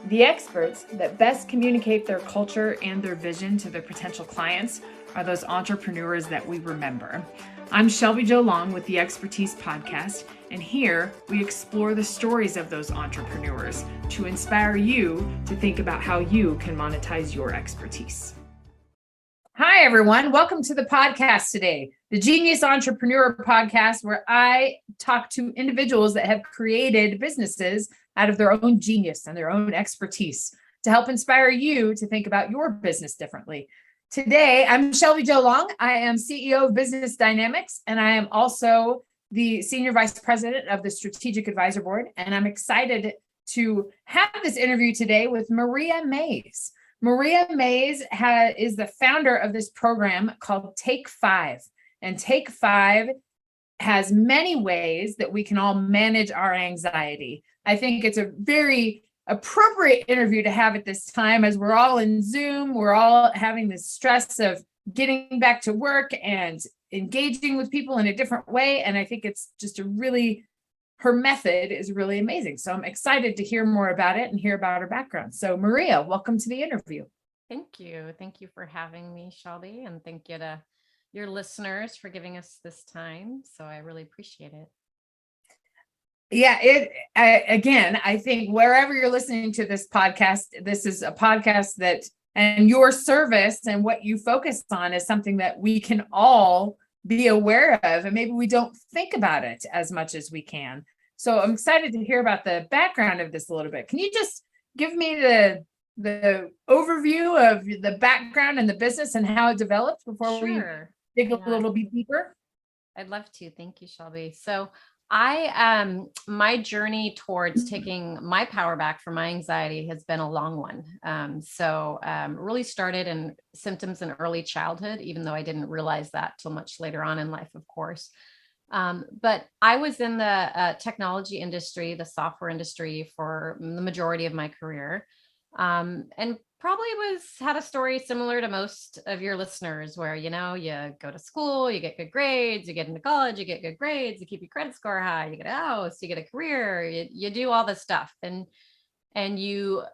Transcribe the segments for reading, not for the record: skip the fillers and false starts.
The experts that best communicate their culture and their vision to their potential clients are those entrepreneurs that we remember. I'm Shelby Jo Long with the Expertise Podcast, and here we explore the stories of those entrepreneurs to inspire you to think about how you can monetize your expertise. Hi, everyone. Welcome to the podcast today, the Genius Entrepreneur Podcast, where I talk to individuals that have created businesses out of their own genius and their own expertise to help inspire you to think about your business differently. Today, I'm Shelby Jo Long. I am CEO of Business Dynamics, and I am also the Senior Vice President of the Strategic Advisor Board. And I'm excited to have this interview today with Maria Mays. Maria Mays is the founder of this program called Take 5. And Take 5 has many ways that we can all manage our anxiety. I think it's a very appropriate interview to have at this time as we're all in Zoom. We're all having this stress of getting back to work and engaging with people in a different way. And I think it's just her method is really amazing. So I'm excited to hear more about it and hear about her background. So Maria, welcome to the interview. Thank you. Thank you for having me, Shelby. And thank you to your listeners for giving us this time. So I really appreciate it. Yeah, I think wherever you're listening to this podcast, this is a podcast that, and your service and what you focus on is something that we can all be aware of, and maybe we don't think about it as much as we can. So I'm excited to hear about the background of this a little bit. Can you just give me the overview of the background and the business and how it developed before we dig a little bit deeper? I'd love to. Thank you, Shelby. So my journey towards taking my power back from my anxiety has been a long one. Really started in symptoms in early childhood, even though I didn't realize that till much later on in life, of course. But I was in the technology industry, the software industry for the majority of my career. And probably had a story similar to most of your listeners where, you go to school, you get good grades, you get into college, you get good grades, you keep your credit score high, you get a house, you get a career, you do all this stuff. And you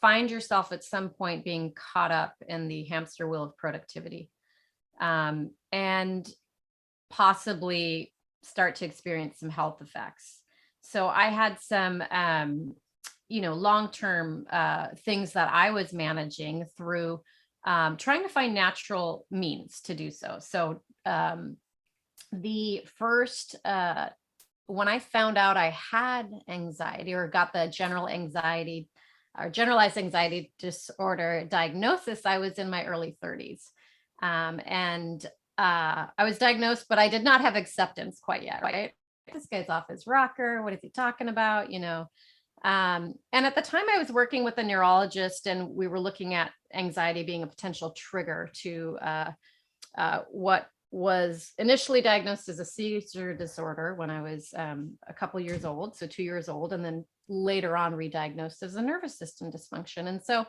find yourself at some point being caught up in the hamster wheel of productivity, and possibly start to experience some health effects. So I had some, long-term things that I was managing through trying to find natural means to do so. So the first, when I found out I had anxiety or got the generalized anxiety disorder diagnosis, I was in my early 30s. I was diagnosed, but I did not have acceptance quite yet, right? This guy's off his rocker. What is he talking about? And at the time I was working with a neurologist, and we were looking at anxiety being a potential trigger to what was initially diagnosed as a seizure disorder when I was a couple years old, so 2 years old, and then later on re-diagnosed as a nervous system dysfunction. And so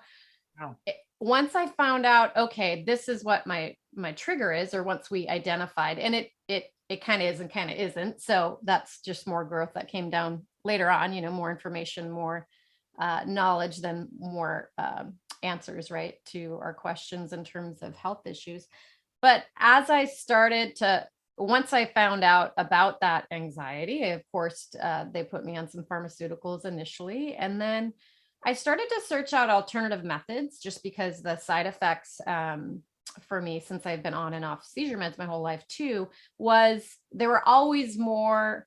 once I found out, okay, this is what my trigger is, or once we identified, and it kind of is and kind of isn't. So that's just more growth that came down later on, more information, more knowledge, then more answers, right, to our questions in terms of health issues. But as I once I found out about that anxiety, of course, they put me on some pharmaceuticals initially. And then I started to search out alternative methods, just because the side effects for me, since I've been on and off seizure meds my whole life too, there were always more,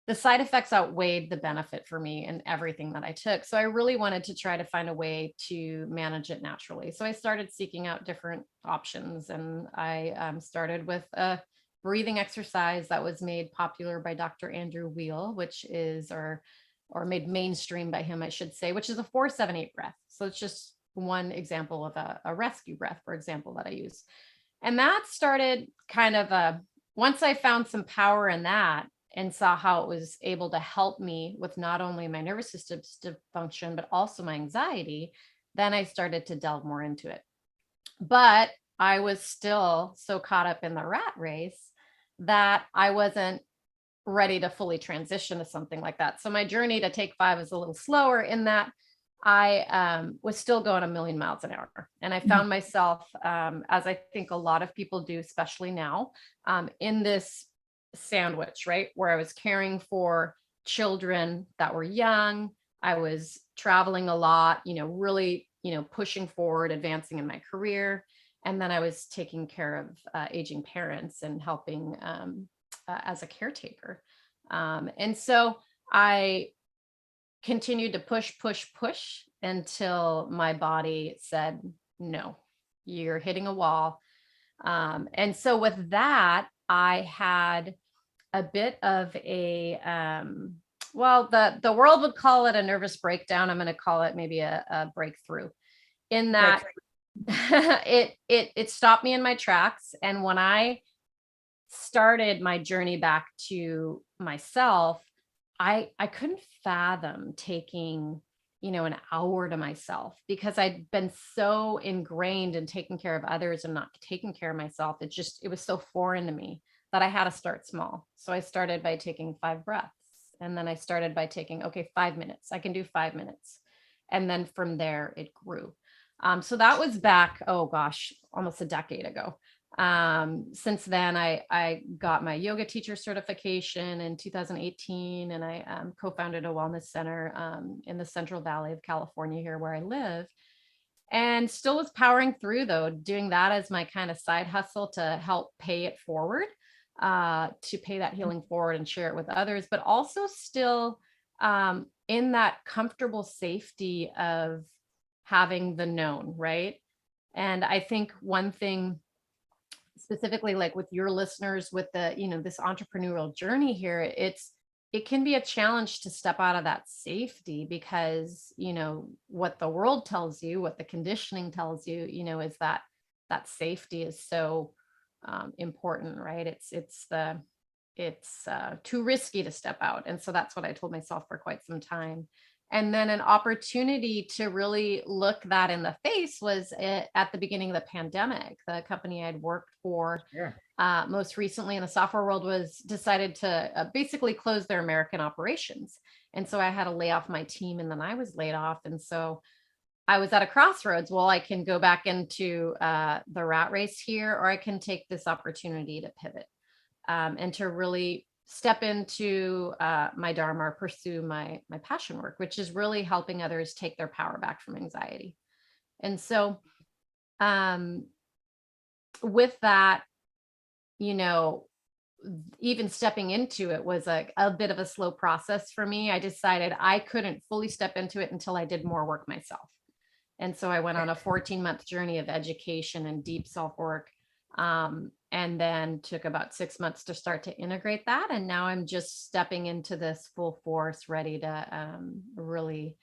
the side effects outweighed the benefit for me in everything that I took. So I really wanted to try to find a way to manage it naturally. So I started seeking out different options, and I started with a breathing exercise that was made popular by Dr. Andrew Weil, which is, or made mainstream by him, I should say, which is a 4-7-8 breath. So it's just one example of a rescue breath, for example, that I use. And that started kind of once I found some power in that and saw how it was able to help me with not only my nervous system function, but also my anxiety, then I started to delve more into it. But I was still so caught up in the rat race that I wasn't ready to fully transition to something like that. So my journey to Take 5 is a little slower in that I was still going a million miles an hour. And I found myself, as I think a lot of people do, especially now, in this sandwich, right? Where I was caring for children that were young. I was traveling a lot, really, pushing forward, advancing in my career. And then I was taking care of aging parents and helping as a caretaker. And so I continued to push until my body said, no, you're hitting a wall. And so with that, I had a bit of a, well, the world would call it a nervous breakdown. I'm going to call it maybe a breakthrough, in that it stopped me in my tracks. And when I started my journey back to myself, I couldn't fathom taking, an hour to myself, because I'd been so ingrained in taking care of others and not taking care of myself. It was so foreign to me that I had to start small. So I started by taking 5 breaths. And then I started by taking, okay, 5 minutes. I can do 5 minutes. And then from there it grew. So that was back, oh gosh, almost a decade ago. Since then, I got my yoga teacher certification in 2018, and I co-founded a wellness center in the Central Valley of California, here where I live, and still was powering through, though, doing that as my kind of side hustle to help pay it forward, to pay that healing forward and share it with others, but also still in that comfortable safety of having the known, right? And I think one thing specifically, like with your listeners, with the, this entrepreneurial journey here, it can be a challenge to step out of that safety, because, what the world tells you, what the conditioning tells you, is that safety is so important, right? It's too risky to step out. And so that's what I told myself for quite some time. And then an opportunity to really look that in the face was at the beginning of the pandemic. The company I'd worked for most recently in the software world was decided to basically close their American operations. And so I had to lay off my team, and then I was laid off. And so I was at a crossroads. Well, I can go back into the rat race here, or I can take this opportunity to pivot and to really step into my dharma, or pursue my passion work, which is really helping others take their power back from anxiety. And so with that, even stepping into it was a bit of a slow process for me. I decided I couldn't fully step into it until I did more work myself. And so I went on a 14-month journey of education and deep self-work. And then took about 6 months to start to integrate that. And now I'm just stepping into this full force, ready to really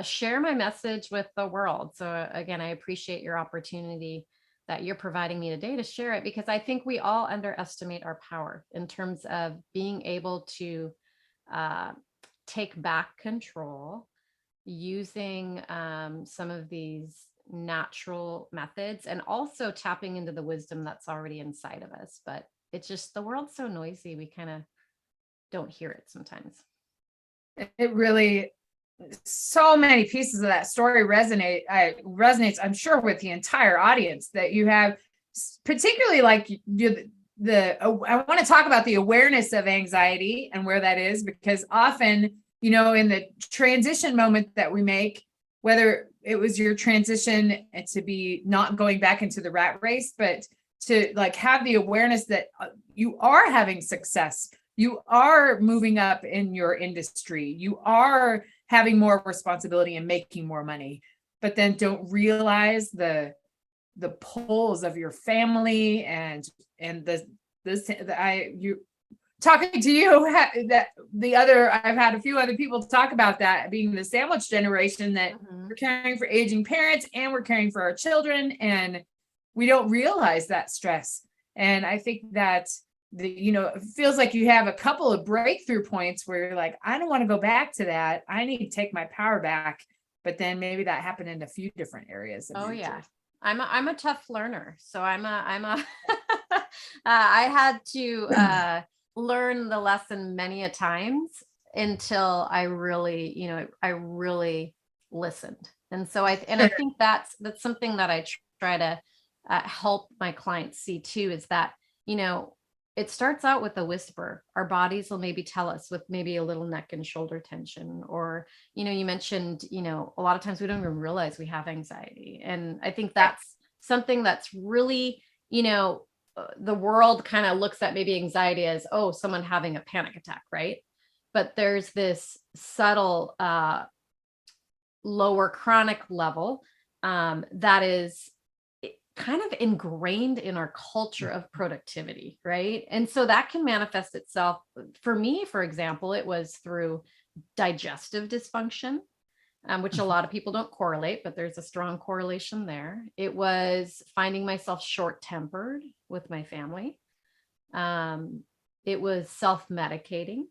share my message with the world. So again, I appreciate your opportunity that you're providing me today to share it, because I think we all underestimate our power in terms of being able to take back control using some of these natural methods, and also tapping into the wisdom that's already inside of us. But it's just, the world's so noisy, we kind of don't hear it sometimes. It really, so many pieces of that story resonates, I'm sure, with the entire audience that you have, particularly like I want to talk about the awareness of anxiety and where that is, because often, in the transition moment that we make, whether it was your transition to be not going back into the rat race, but to like have the awareness that you are having success, you are moving up in your industry, you are having more responsibility and making more money, but then don't realize the pulls of your family and you talking to you, that I've had a few other people talk about that being the sandwich generation, that we're caring for aging parents and we're caring for our children, and we don't realize that stress. And I think that it feels like you have a couple of breakthrough points where you're like, I don't want to go back to that. I need to take my power back. But then maybe that happened in a few different areas. Oh yeah. I'm a tough learner. So I'm a I had to learn the lesson many a times until I really listened. And so I think that's something that I try to help my clients see too, is that, you know, it starts out with a whisper. Our bodies will maybe tell us with maybe a little neck and shoulder tension, or, you know, you mentioned, you know, a lot of times we don't even realize we have anxiety. And I think that's something that's really, you know, the world kind of looks at maybe anxiety as, oh, someone having a panic attack, right? But there's this subtle lower chronic level that is kind of ingrained in our culture of productivity, right? And so that can manifest itself. For me, for example, it was through digestive dysfunction, which a lot of people don't correlate, but there's a strong correlation there. It was finding myself short-tempered with my family. It was self-medicating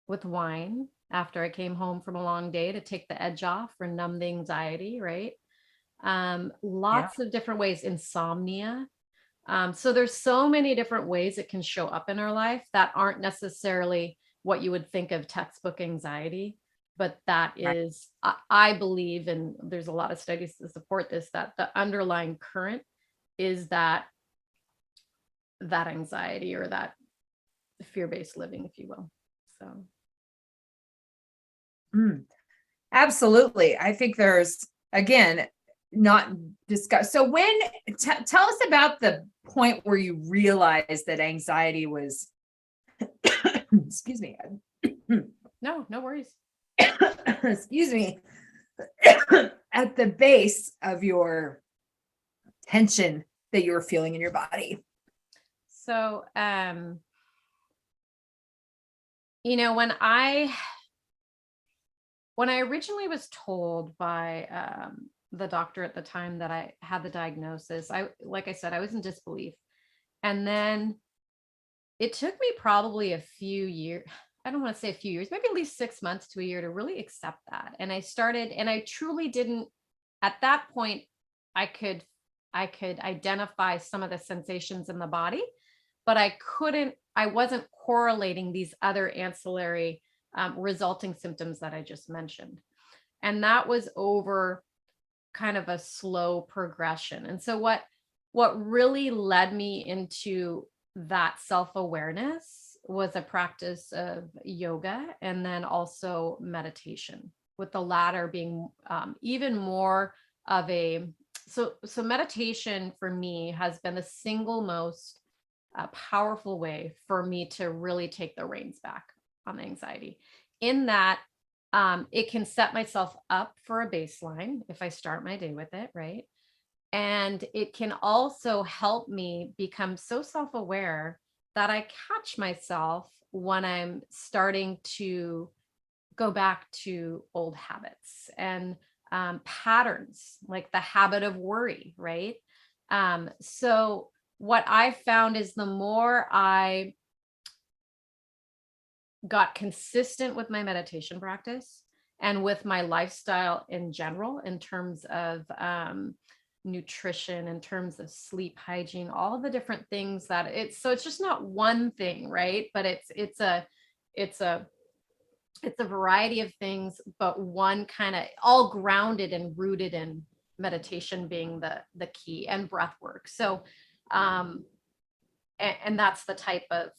with wine after I came home from a long day to take the edge off or numb the anxiety, right? Lots of different ways. Insomnia. So there's so many different ways it can show up in our life that aren't necessarily what you would think of textbook anxiety, but that is, I believe, and there's a lot of studies to support this, that the underlying current is that anxiety or that fear-based living, if you will. So. Absolutely. I think there's, again, not discuss. So when, tell us about the point where you realized that anxiety was, excuse me. No worries. Excuse me. At the base of your tension that you were feeling in your body. So, you know, when I originally was told by the doctor at the time that I had the diagnosis, like I said, I was in disbelief. And then it took me probably a few years, I don't want to say a few years, maybe at least 6 months to a year to really accept that. And I truly didn't, at that point, I could identify some of the sensations in the body, but I wasn't correlating these other ancillary resulting symptoms that I just mentioned. And that was over kind of a slow progression. And so what really led me into that self-awareness was a practice of yoga and then also meditation, with the latter being even more of a, so meditation for me has been the single most powerful way for me to really take the reins back on anxiety, in that it can set myself up for a baseline if I start my day with it, right? And it can also help me become so self-aware that I catch myself when I'm starting to go back to old habits and patterns, like the habit of worry, right? So what I found is the more I got consistent with my meditation practice and with my lifestyle in general, in terms of nutrition, in terms of sleep hygiene, all the different things that it's just not one thing, right? But it's a variety of things, but one kind of all grounded and rooted in meditation being the key, and breath work. So and that's the type of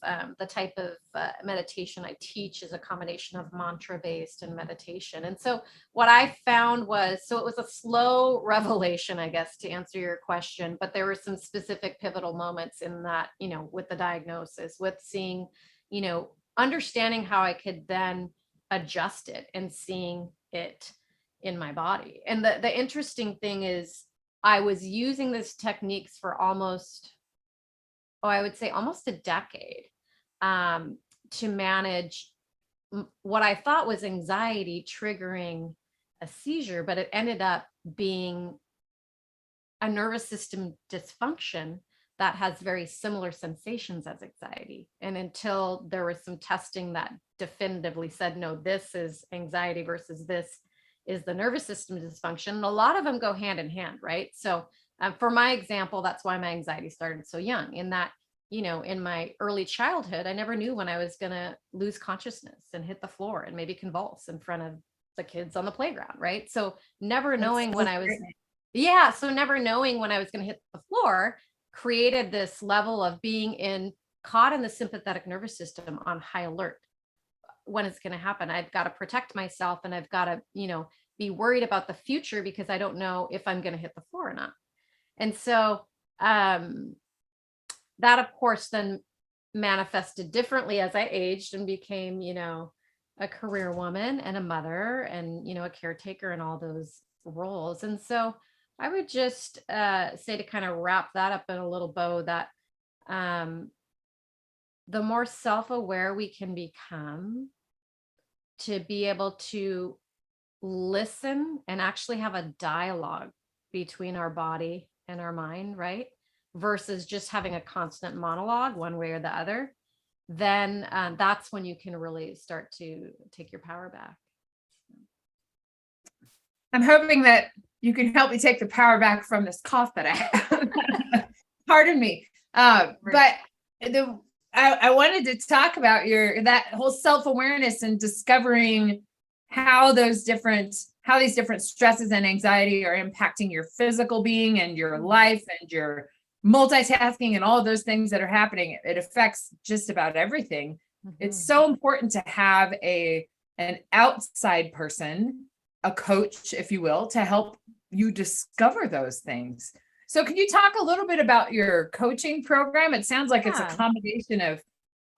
meditation I teach, is a combination of mantra based and meditation. And so what I found was, so it was a slow revelation, I guess, to answer your question, but there were some specific pivotal moments in that, you know, with the diagnosis, with seeing, you know, understanding how I could then adjust it and seeing it in my body. And the interesting thing is, I was using these techniques for I would say almost a decade, to manage what I thought was anxiety triggering a seizure, but it ended up being a nervous system dysfunction that has very similar sensations as anxiety. And until there was some testing that definitively said, no, this is anxiety versus this is the nervous system dysfunction, a lot of them go hand in hand, right? So for my example, that's why my anxiety started so young, in that, you know, in my early childhood, I never knew when I was going to lose consciousness and hit the floor and maybe convulse in front of the kids on the playground, right? So never That's knowing so when I was, great. yeah, so never knowing when I was going to hit the floor created this level of being caught in the sympathetic nervous system on high alert. When it's going to happen, I've got to protect myself, and I've got to, be worried about the future because I don't know if I'm going to hit the floor or not. And so that of course then manifested differently as I aged and became, a career woman and a mother and, a caretaker and all those roles. And so I would just say, to kind of wrap that up in a little bow, that the more self-aware we can become, to be able to listen and actually have a dialogue between our body and our mind, right? Versus just having a constant monologue one way or the other, then that's when you can really start to take your power back. I'm hoping that you can help me take the power back from this cough that I have. Pardon me. But I wanted to talk about that whole self-awareness and discovering how these different stresses and anxiety are impacting your physical being and your life and your multitasking and all of those things that are happening. It affects just about everything. It's so important to have an outside person, a coach, if you will, to help you discover those things. So can you talk a little bit about your coaching program? It sounds like it's a combination of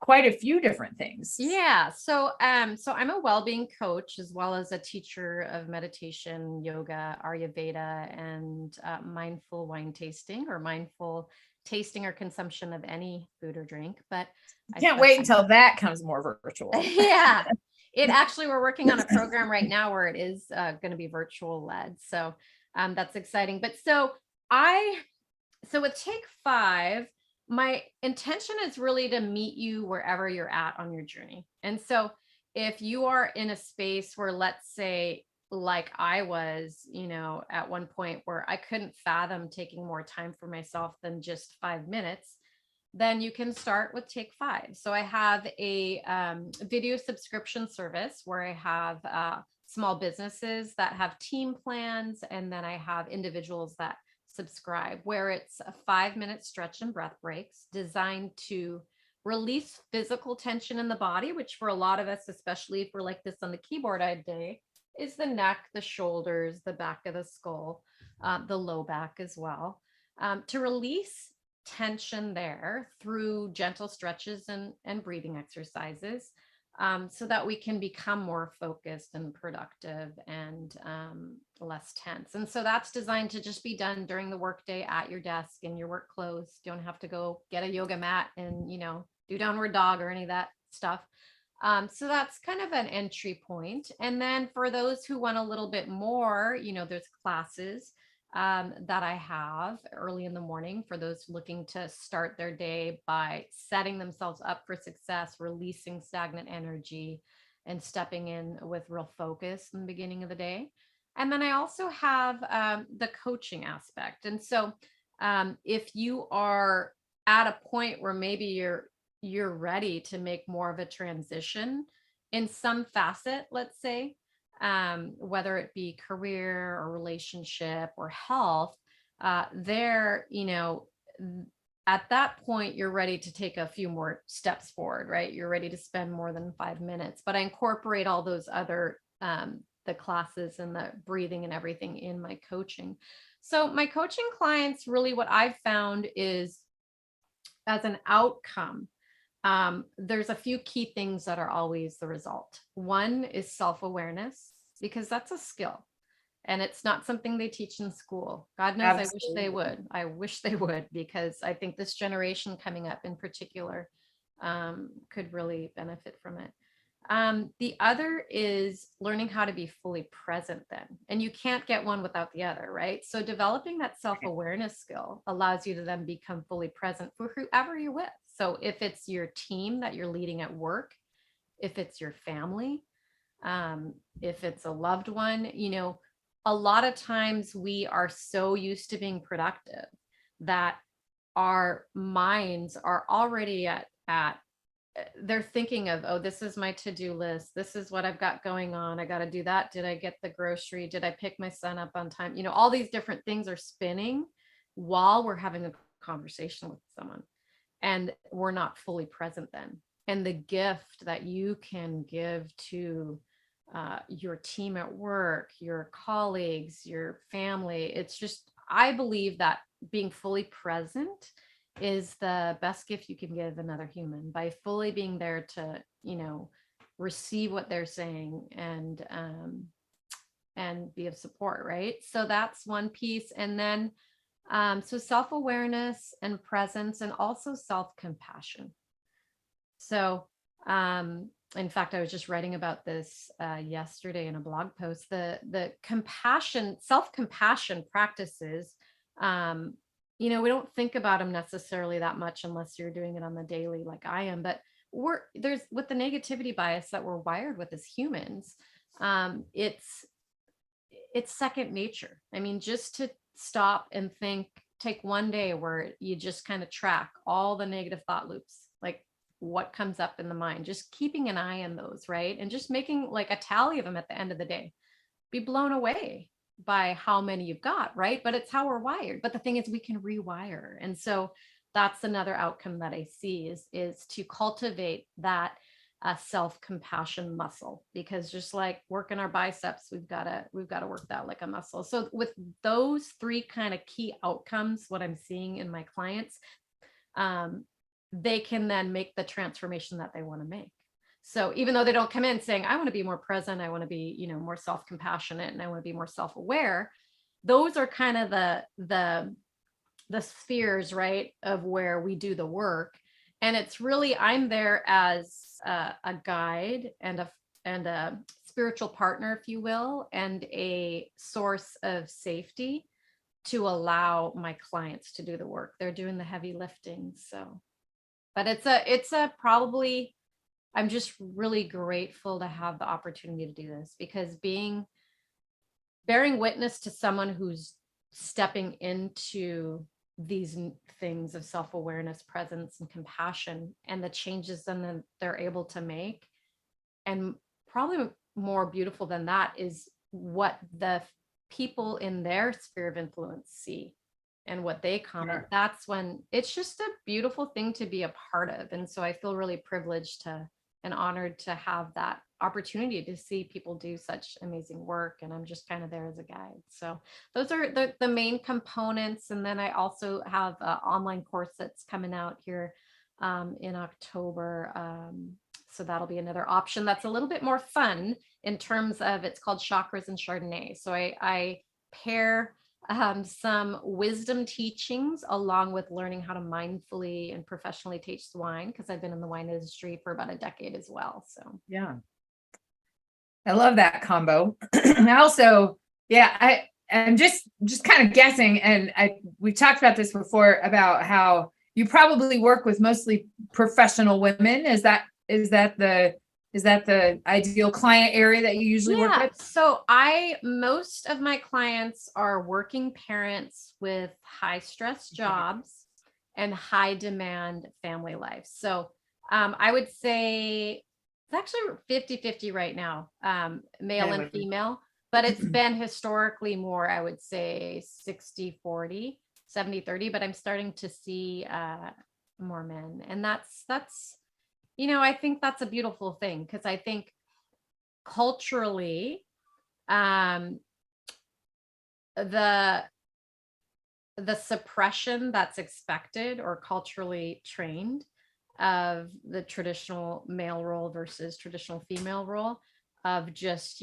quite a few different things. Yeah. So I'm a well-being coach, as well as a teacher of meditation, yoga, Ayurveda, and mindful wine tasting, or mindful tasting or consumption of any food or drink. But I can't wait until that comes more virtual. Yeah. We're working on a program right now where it is going to be virtual led. So that's exciting. But so with Take 5, my intention is really to meet you wherever you're at on your journey. And so if you are in a space where, let's say, like I was, at one point where I couldn't fathom taking more time for myself than just 5 minutes, then you can start with Take 5. So I have a video subscription service where I have small businesses that have team plans, and then I have individuals that subscribe, where it's a 5-minute stretch and breath breaks designed to release physical tension in the body, which for a lot of us, especially if we're like this on the keyboard all day, is the neck, the shoulders, the back of the skull, the low back as well, to release tension there through gentle stretches and breathing exercises, so that we can become more focused and productive and less tense. And so that's designed to just be done during the workday at your desk in your work clothes. You don't have to go get a yoga mat and, do downward dog or any of that stuff. So that's kind of an entry point. And then for those who want a little bit more, there's classes that I have early in the morning for those looking to start their day by setting themselves up for success, releasing stagnant energy, and stepping in with real focus in the beginning of the day. And then I also have the coaching aspect. And so if you are at a point where maybe you're ready to make more of a transition in some facet, let's say, whether it be career or relationship or health, at that point, you're ready to take a few more steps forward, right? You're ready to spend more than 5 minutes, but I incorporate all those other, the classes and the breathing and everything in my coaching. So my coaching clients, really what I've found is, as an outcome, there's a few key things that are always the result. One is self-awareness, because that's a skill and it's not something they teach in school. God knows, Absolutely. I wish they would. I wish they would, because I think this generation coming up in particular could really benefit from it. The other is learning how to be fully present then. And you can't get one without the other, right? So developing that self-awareness skill allows you to then become fully present for whoever you're with. So if it's your team that you're leading at work, if it's your family, if it's a loved one, a lot of times we are so used to being productive that our minds are already at they're thinking of, oh, this is my to-do list. This is what I've got going on. I got to do that. Did I get the grocery? Did I pick my son up on time? All these different things are spinning while we're having a conversation with someone, and we're not fully present then. And the gift that you can give to your team at work, your colleagues, your family, it's just, I believe that being fully present is the best gift you can give another human, by fully being there to, receive what they're saying and be of support, right? So that's one piece. And then so self-awareness and presence, and also self-compassion. So in fact, I was just writing about this yesterday in a blog post. The compassion, self-compassion practices, we don't think about them necessarily that much unless you're doing it on the daily like I am. But there's, with the negativity bias that we're wired with as humans, it's second nature. I mean, just to stop and think, take one day where you just kind of track all the negative thought loops, like what comes up in the mind, just keeping an eye on those, right? And just making like a tally of them at the end of the day. Be blown away by how many you've got, right? But it's how we're wired. But the thing is, we can rewire. And so that's another outcome that I see is to cultivate that self-compassion muscle, because just like working our biceps, we've got to work that like a muscle. So with those three kind of key outcomes, what I'm seeing in my clients, they can then make the transformation that they want to make. So even though they don't come in saying, I want to be more present, I want to be, more self-compassionate, and I want to be more self-aware, those are kind of the spheres, right, of where we do the work. And it's really, I'm there as a guide and a spiritual partner, if you will, and a source of safety to allow my clients to do the work. They're doing the heavy lifting. So, but it's a probably, I'm just really grateful to have the opportunity to do this, because bearing witness to someone who's stepping into these things of self-awareness, presence, and compassion, and the changes then they're able to make. And probably more beautiful than that is what the people in their sphere of influence see and what they comment. Sure. That's when it's just a beautiful thing to be a part of. And so I feel really privileged and honored to have that opportunity to see people do such amazing work. And I'm just kind of there as a guide. So those are the main components. And then I also have an online course that's coming out here in October. So that'll be another option that's a little bit more fun in terms of, it's called Chakras and Chardonnay. So I pair some wisdom teachings along with learning how to mindfully and professionally taste wine, because I've been in the wine industry for about a decade as well. So yeah, I love that combo. And also, I'm just kind of guessing, and we talked about this before about how you probably work with mostly professional women. Is that the ideal client area that you usually work with? So most of my clients are working parents with high stress jobs and high demand family lives. So I would say it's actually 50-50 right now, male and female, but it's been historically more, I would say 60-40, 70-30, but I'm starting to see more men. And that's I think that's a beautiful thing, because I think culturally, the suppression that's expected or culturally trained of the traditional male role versus traditional female role of just,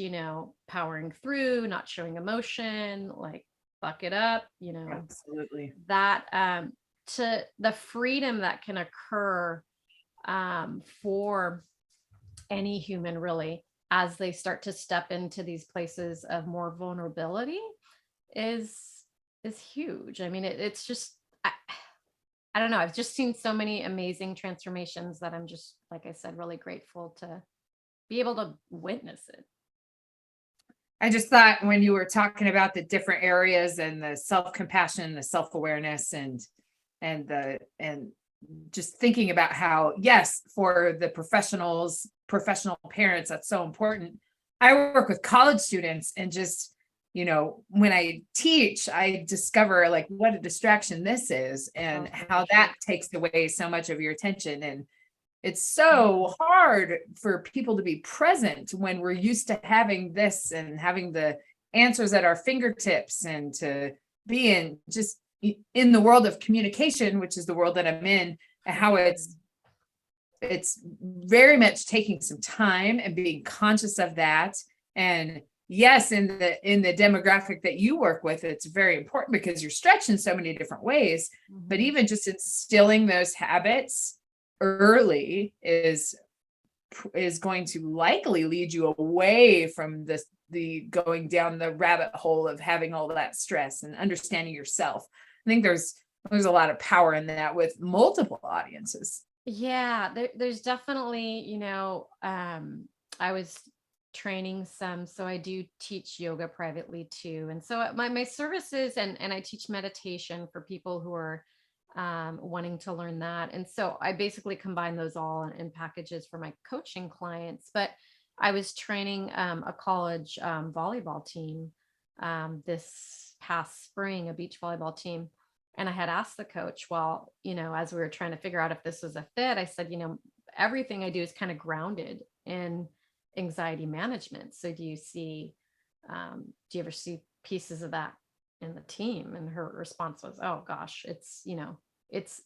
powering through, not showing emotion, like buck it up, Absolutely. That to the freedom that can occur for any human really, as they start to step into these places of more vulnerability is huge. I mean, it's just, I don't know. I've just seen so many amazing transformations that I'm just, like I said, really grateful to be able to witness it. I just thought when you were talking about the different areas and the self-compassion, the self-awareness and just thinking about how, yes, for the professional parents, that's so important. I work with college students, and just, when I teach, I discover like what a distraction this is, and how that takes away so much of your attention. And it's so hard for people to be present when we're used to having this and having the answers at our fingertips, and to be in the world of communication, which is the world that I'm in, and how it's very much taking some time and being conscious of that. And yes, in the demographic that you work with, it's very important because you're stretched in so many different ways. But even just instilling those habits early is going to likely lead you away from the going down the rabbit hole of having all that stress, and understanding yourself. I think there's a lot of power in that with multiple audiences. Yeah, there's definitely, I was training some, so I do teach yoga privately too. And so my services, and I teach meditation for people who are wanting to learn that. And so I basically combine those all in packages for my coaching clients. But I was training a college volleyball team this past spring, a beach volleyball team. And I had asked the coach, well, as we were trying to figure out if this was a fit, I said, everything I do is kind of grounded in anxiety management. So do you ever see pieces of that in the team? And her response was, oh gosh, it's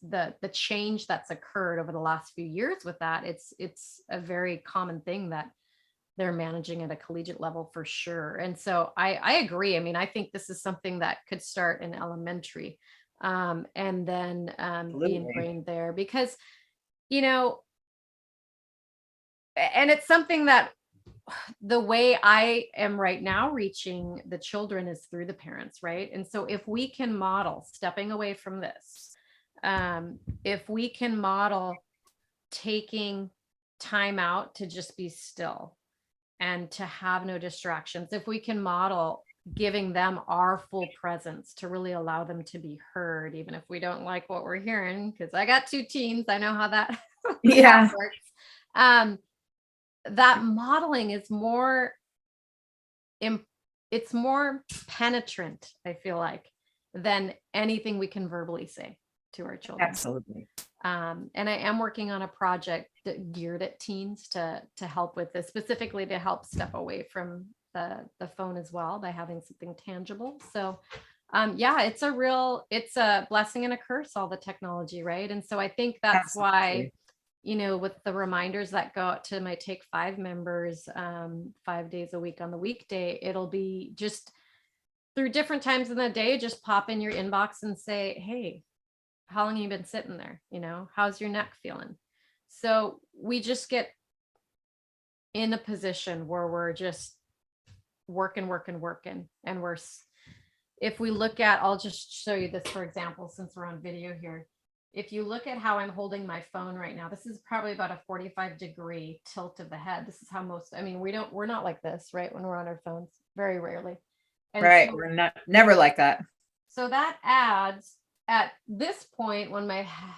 the change that's occurred over the last few years with that. It's a very common thing that they're managing at a collegiate level for sure. And so I agree. I mean, I think this is something that could start in elementary, and then be ingrained there, because, and it's something that the way I am right now reaching the children is through the parents, right? And so if we can model stepping away from this, if we can model taking time out to just be still and to have no distractions, if we can model giving them our full presence to really allow them to be heard, even if we don't like what we're hearing, because I got 2 teens, I know how that, Yeah. that works. That modeling is it's more penetrant, I feel like, than anything we can verbally say to our children. Absolutely. And I am working on a project geared at teens to help with this, specifically to help step away from the phone as well by having something tangible. So it's a blessing and a curse, all the technology, right? And so I think that's why, with the reminders that go out to my Take 5 members 5 days a week on the weekday, it'll be just through different times in the day, just pop in your inbox and say, hey, how long have you been sitting there? How's your neck feeling? So we just get in a position where we're just working. And if we look at, I'll just show you this, for example, since we're on video here. If you look at how I'm holding my phone right now, this is probably about a 45-degree tilt of the head. This is how we're not like this, right? When we're on our phones, very rarely. And right. So, we're never like that. So that adds, at this point, when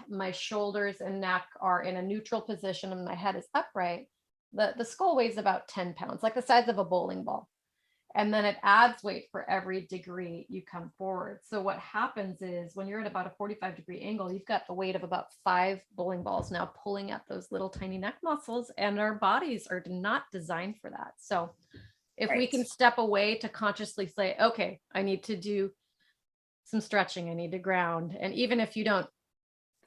my shoulders and neck are in a neutral position and my head is upright, the skull weighs about 10 pounds, like the size of a bowling ball. And then it adds weight for every degree you come forward. So what happens is when you're at about a 45-degree angle, you've got the weight of about 5 bowling balls now pulling at those little tiny neck muscles, and our bodies are not designed for that. So if we can step away to consciously say, okay, I need to do some stretching, I need to ground. And even if you don't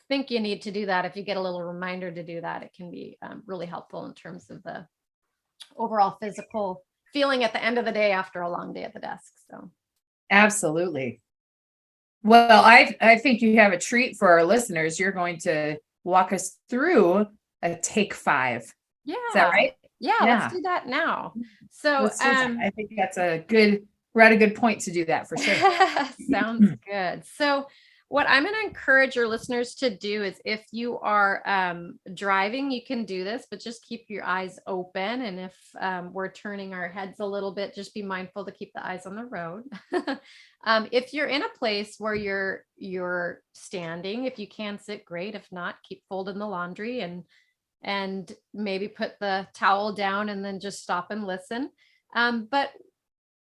think you need to do that, if you get a little reminder to do that, it can be really helpful in terms of the overall physical feeling at the end of the day after a long day at the desk. So absolutely. Well, I think you have a treat for our listeners. You're going to walk us through a Take 5. Yeah. Is that right? Yeah. Let's do that now. So I think we're at a good point to do that for sure. Sounds good. So what I'm going to encourage your listeners to do is, if you are driving, you can do this, but just keep your eyes open. And if we're turning our heads a little bit, just be mindful to keep the eyes on the road. If you're in a place where you're standing, if you can sit, great. If not, keep folding the laundry and maybe put the towel down and then just stop and listen. But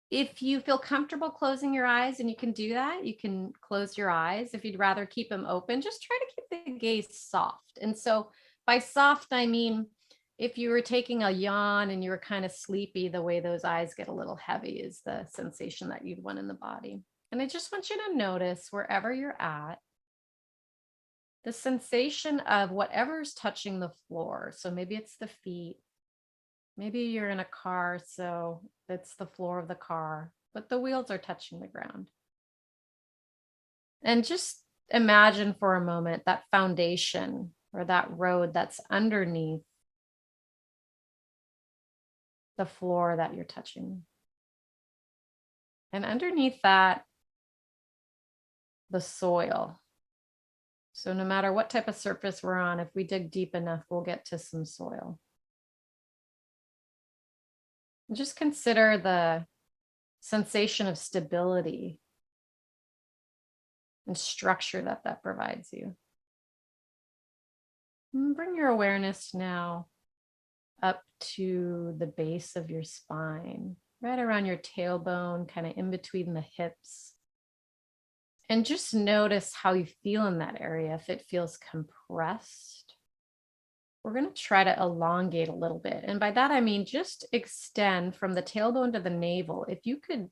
if you feel comfortable closing your eyes, and you can do that, you can close your eyes. If you'd rather keep them open, just try to keep the gaze soft. And so by soft, I mean, if you were taking a yawn and you were kind of sleepy, the way those eyes get a little heavy is the sensation that you'd want in the body. And I just want you to notice wherever you're at, the sensation of whatever's touching the floor. So maybe it's the feet. Maybe you're in a car, so it's the floor of the car, but the wheels are touching the ground. And just imagine for a moment that foundation or that road that's underneath the floor that you're touching. And underneath that, the soil. So no matter what type of surface we're on, if we dig deep enough, we'll get to some soil. And just consider the sensation of stability and structure that that provides you. And bring your awareness now up to the base of your spine, right around your tailbone, kind of in between the hips. And just notice how you feel in that area. If it feels compressed, we're going to try to elongate a little bit. And by that, I mean just extend from the tailbone to the navel. If you could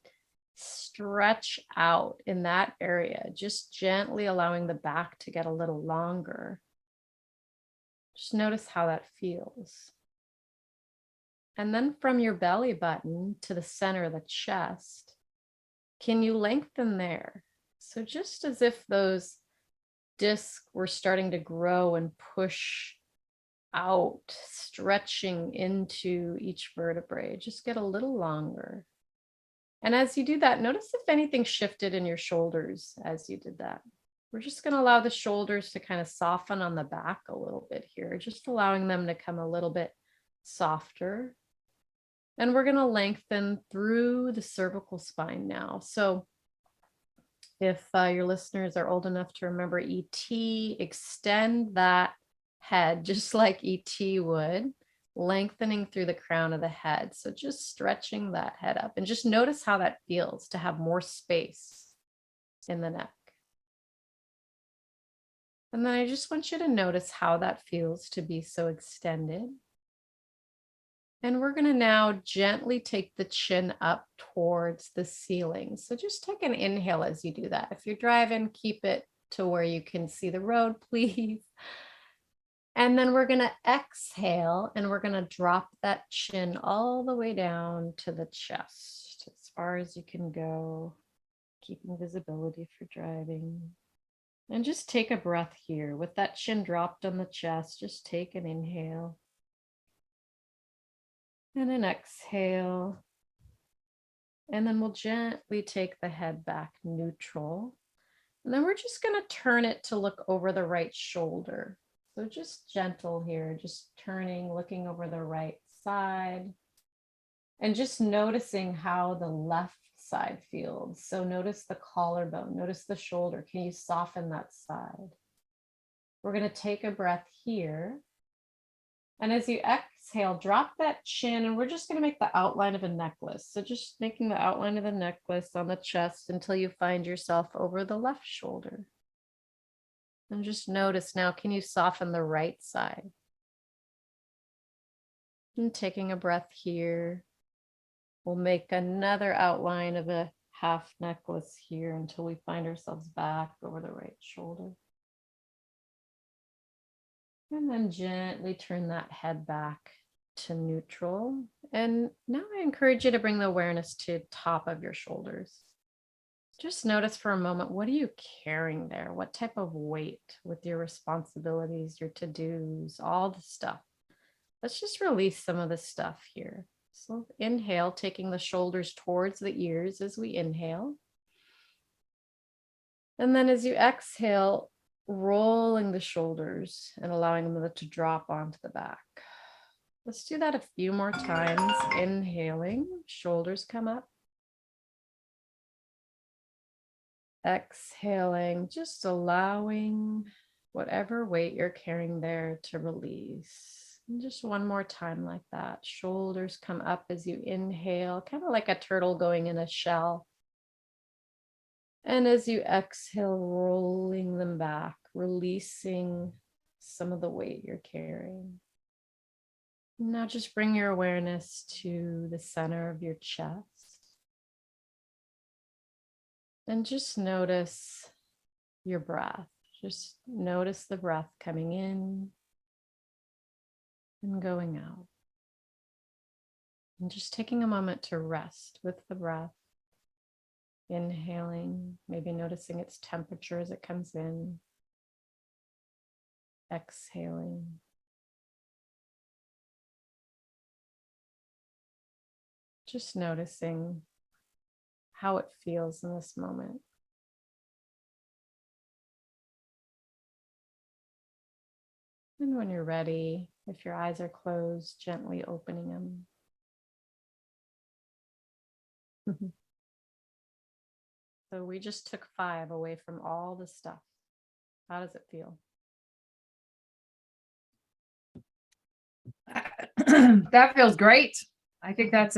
stretch out in that area, just gently allowing the back to get a little longer. Just notice how that feels. And then from your belly button to the center of the chest, can you lengthen there? So just as if those discs were starting to grow and push out, stretching into each vertebrae, just get a little longer. And as you do that, notice if anything shifted in your shoulders as you did that. We're just going to allow the shoulders to kind of soften on the back a little bit here, just allowing them to come a little bit softer. And we're going to lengthen through the cervical spine now. So if your listeners are old enough to remember E.T., extend that head just like E.T. would, lengthening through the crown of the head. So just stretching that head up, and just notice how that feels to have more space in the neck. And then I just want you to notice how that feels to be so extended. And we're going to now gently take the chin up towards the ceiling. So just take an inhale as you do that. If you're driving, keep it to where you can see the road, please. And then we're going to exhale, and we're going to drop that chin all the way down to the chest, as far as you can go, keeping visibility for driving. And just take a breath here with that chin dropped on the chest. Just take an inhale and an exhale. And then we'll gently take the head back neutral. And then we're just going to turn it to look over the right shoulder. So just gentle here, just turning, looking over the right side, and just noticing how the left side feels. So notice the collarbone, notice the shoulder. Can you soften that side? We're going to take a breath here. And as you exhale, drop that chin, and we're just going to make the outline of a necklace. So just making the outline of the necklace on the chest until you find yourself over the left shoulder. And just notice now, can you soften the right side? And taking a breath here. We'll make another outline of a half necklace here until we find ourselves back over the right shoulder. And then gently turn that head back to neutral. And now I encourage you to bring the awareness to top of your shoulders. Just notice for a moment, what are you carrying there? What type of weight with your responsibilities, your to-dos, all the stuff? Let's just release some of the stuff here. So inhale, taking the shoulders towards the ears as we inhale. And then as you exhale, rolling the shoulders and allowing them to drop onto the back. Let's do that a few more times. Inhaling, shoulders come up. Exhaling, just allowing whatever weight you're carrying there to release. And just one more time like that. Shoulders come up as you inhale, kind of like a turtle going in a shell. And as you exhale, rolling them back, releasing some of the weight you're carrying. Now just bring your awareness to the center of your chest. And just notice your breath. Just notice the breath coming in and going out. And just taking a moment to rest with the breath. Inhaling, maybe noticing its temperature as it comes in. Exhaling. Just noticing how it feels in this moment. And when you're ready, if your eyes are closed, gently opening them. So we just took 5 away from all the stuff. How does it feel? That feels great. I think that's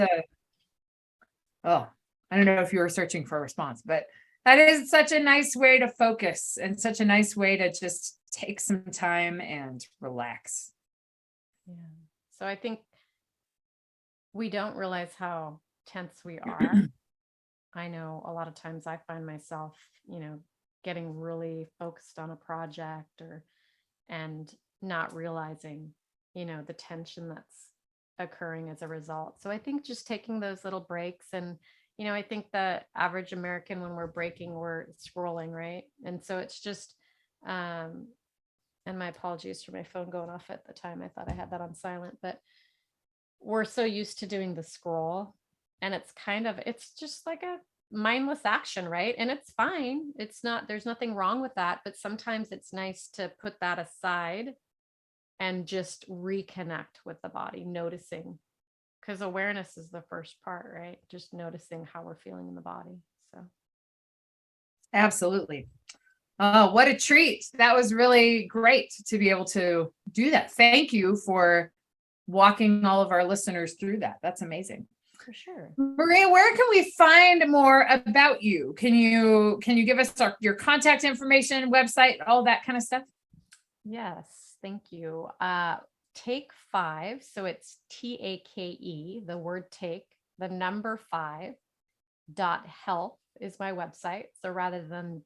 I don't know if you were searching for a response, but that is such a nice way to focus and such a nice way to just take some time and relax. Yeah. So I think we don't realize how tense we are. I know a lot of times I find myself, getting really focused on a project and not realizing, the tension that's occurring as a result. So I think just taking those little breaks and, I think the average American, when we're breaking, we're scrolling, right? And so it's just, and my apologies for my phone going off at the time. I thought I had that on silent, but we're so used to doing the scroll, and it's just like a mindless action, right? And it's fine. There's nothing wrong with that, but sometimes it's nice to put that aside and just reconnect with the body, noticing, because awareness is the first part, right? Just noticing how we're feeling in the body. So Absolutely. Oh, what a treat. That was really great to be able to do that. Thank you for walking all of our listeners through that. That's amazing. for sure. Maria, where can we find more about you? Can you give us your contact information, website, all that kind of stuff? Yes, thank you. Take 5. So it's TAKE, the word take, the number 5, .health is my website. So rather than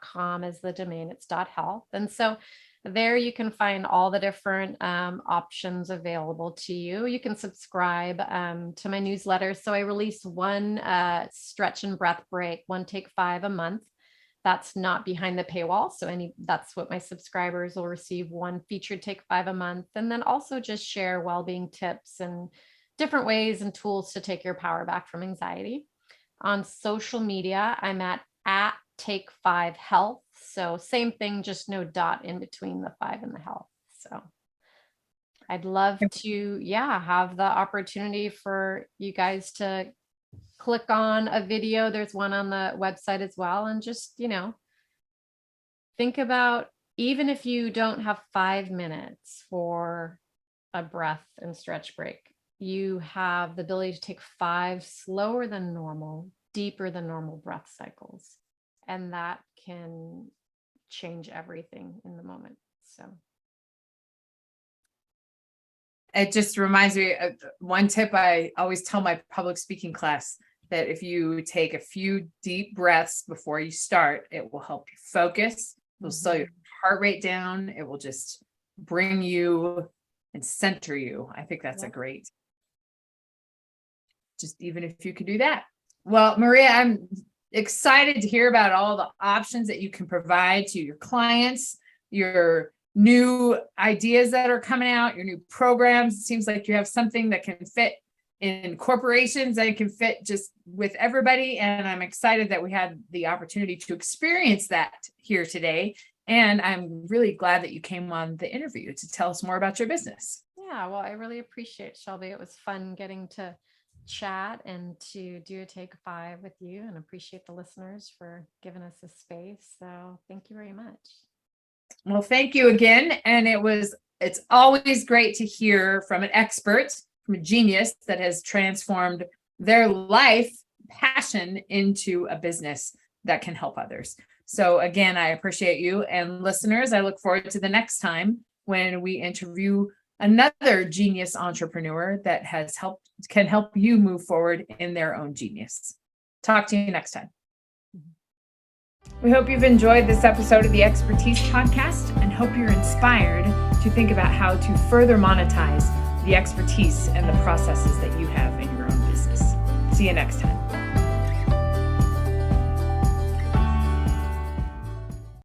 .com as the domain, it's .health. And so there you can find all the different options available to you. You can subscribe to my newsletter. So I release one stretch and breath break, one take 5 a month. That's not behind the paywall. So that's what my subscribers will receive, one featured take 5 a month. And then also just share well-being tips and different ways and tools to take your power back from anxiety. On social media, I'm at Take 5 Health. So same thing, just no dot in between the 5 and the health. So I'd love to, have the opportunity for you guys to click on a video. There's one on the website as well. And just, think about, even if you don't have 5 minutes for a breath and stretch break, you have the ability to take 5 slower than normal, deeper than normal breath cycles. And that can change everything in the moment. So it just reminds me of one tip I always tell my public speaking class, that if you take a few deep breaths before you start, it will help you focus. It will slow your heart rate down. It will just bring you and center you. I think that's a great, just even if you could do that. Well, Maria, I'm excited to hear about all the options that you can provide to your clients, your new ideas that are coming out, your new programs. It seems like you have something that can fit in corporations, that can fit just with everybody. And I'm excited that we had the opportunity to experience that here today. And I'm really glad that you came on the interview to tell us more about your business. Yeah, well, I really appreciate, Shelby. It was fun getting to chat and to do a Take 5 with you, and appreciate the listeners for giving us this space. So thank you very much. Well, thank you again. And it's always great to hear from an expert, from a genius that has transformed their life passion into a business that can help others. So again, I appreciate you, and listeners, I look forward to the next time when we interview another genius entrepreneur that can help you move forward in their own genius. Talk to you next time. We hope you've enjoyed this episode of the Expertise Podcast, and hope you're inspired to think about how to further monetize the expertise and the processes that you have in your own business. See you next time.